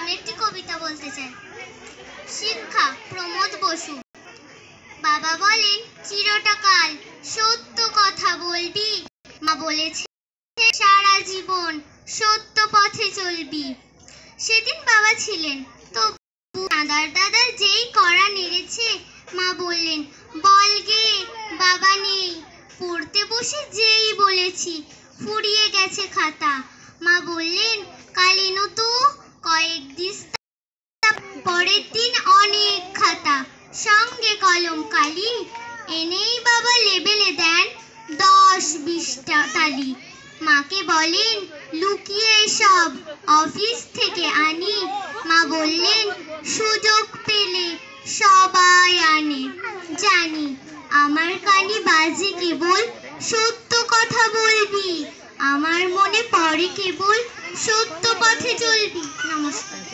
আমি একটি কবিতা বলতে চাই। শিক্ষা, প্রমোদ বসু। বাবা বলেন চিরটা কাল সত্য কথা বলবি। মা বলেছে সারা জীবন সত্য পথে চলবি। সেদিন বাবা ছিলেন তো দাদার যেই কড়া নেড়েছে, মা বললেন বল গে বাবা নেই। পড়তে বসে যেই বলেছি ফুরিয়ে গেছে খাতা। মা বললেন কাল এনো তো কয়েক দিস্তা। পরের দিন অনেক খাতা, সঙ্গে কলম কালি। এনেই বাবা লেবেলে দেন 10-20টা তালি। মাকে বলেন লুকিয়ে সব অফিস থেকে আনি। মা বললেন সুযোগ পেলে সবাই আনে। জানি আমার কানে বাজে কেবল সত্য কথা বলবি। আমার মনে পড়ে কেবল সত্য পথে চলবি। নমস্কার।